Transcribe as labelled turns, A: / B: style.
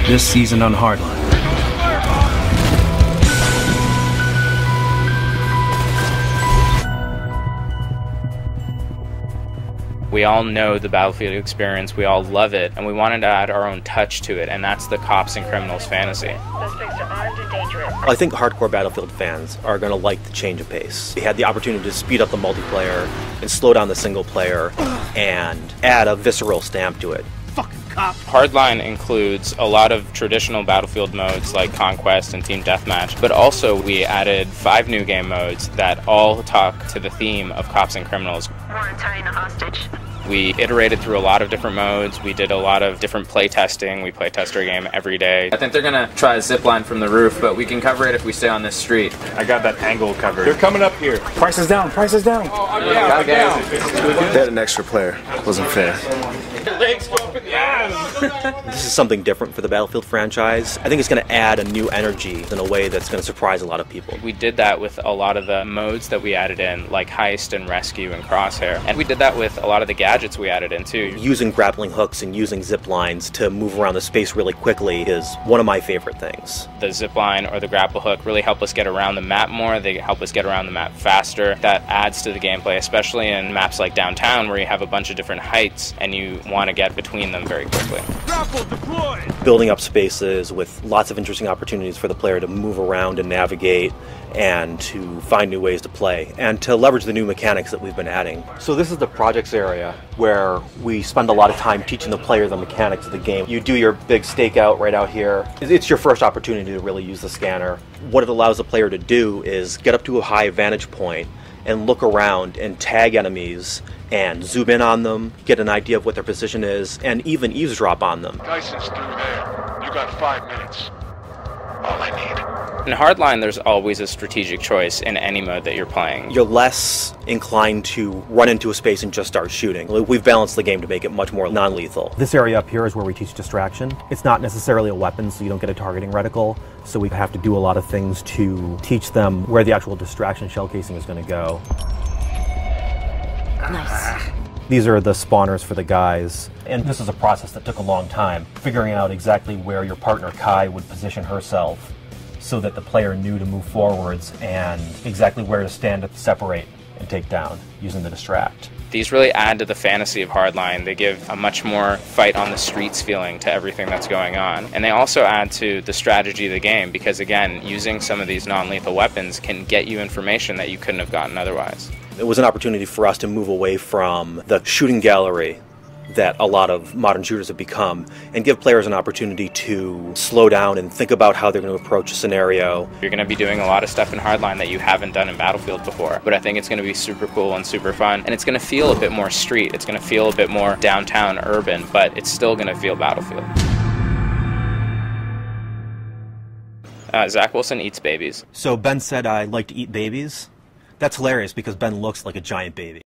A: This season on Hardline.
B: We all know the Battlefield experience, we all love it, and we wanted to add our own touch to it, and that's the cops and criminals fantasy.
C: Suspects are armed and dangerous.
D: I think hardcore Battlefield fans are going to like the change of pace. We had the opportunity to speed up the multiplayer and slow down the single player and add a visceral stamp to it.
B: Hardline includes a lot of traditional Battlefield modes like Conquest and Team Deathmatch, but also we added 5 new game modes that all talk to the theme of cops and criminals.
C: We're untying a hostage.
B: We iterated through a lot of different modes, we did a lot of different play testing, we play test our game every day. I think they're gonna try a zip line from the roof, but we can cover it if we stay on this street.
E: I got that angle covered.
F: They're coming up here.
E: Price is down, price is down.
F: Oh, I'm down, I'm down.
G: They had an extra player. Wasn't fair.
F: Legs go up in the ass.
D: This is something different for the Battlefield franchise. I think it's going to add a new energy in a way that's going to surprise a lot of people.
B: We did that with a lot of the modes that we added in, like Heist and Rescue and Crosshair. And we did that with a lot of the gadgets we added in too.
D: Using grappling hooks and using zip lines to move around the space really quickly is one of my favorite things.
B: The zip line or the grapple hook really help us get around the map more, they help us get around the map faster. That adds to the gameplay, especially in maps like downtown where you have a bunch of different heights and you want to get between them very quickly.
F: Grapple deployed.
D: Building up spaces with lots of interesting opportunities for the player to move around and navigate and to find new ways to play and to leverage the new mechanics that we've been adding. So this is the projects area where we spend a lot of time teaching the player the mechanics of the game. You do your big stakeout right out here. It's your first opportunity to really use the scanner. What it allows the player to do is get up to a high vantage point and look around and tag enemies and zoom in on them, get an idea of what their position is, and even eavesdrop on them.
H: Dyson's through there. You got 5 minutes. All I need.
B: In Hardline, there's always a strategic choice in any mode that you're playing.
D: You're less inclined to run into a space and just start shooting. We've balanced the game to make it much more non-lethal.
I: This area up here is where we teach distraction. It's not necessarily a weapon, so you don't get a targeting reticle, so we have to do a lot of things to teach them where the actual distraction shell casing is going to go.
C: Nice.
I: These are the spawners for the guys, and this is a process that took a long time, figuring out exactly where your partner Kai would position herself so that the player knew to move forwards and exactly where to stand to separate and take down using the distract.
B: These really add to the fantasy of Hardline. They give a much more fight on the streets feeling to everything that's going on. And they also add to the strategy of the game because, again, using some of these non-lethal weapons can get you information that you couldn't have gotten otherwise.
D: It was an opportunity for us to move away from the shooting gallery that a lot of modern shooters have become and give players an opportunity to slow down and think about how they're going to approach a scenario.
B: You're going to be doing a lot of stuff in Hardline that you haven't done in Battlefield before, but I think it's going to be super cool and super fun, and it's going to feel a bit more street, it's going to feel a bit more downtown urban, but it's still going to feel Battlefield. Zach Wilson eats babies.
D: So Ben said I like to eat babies. That's hilarious because Ben looks like a giant baby.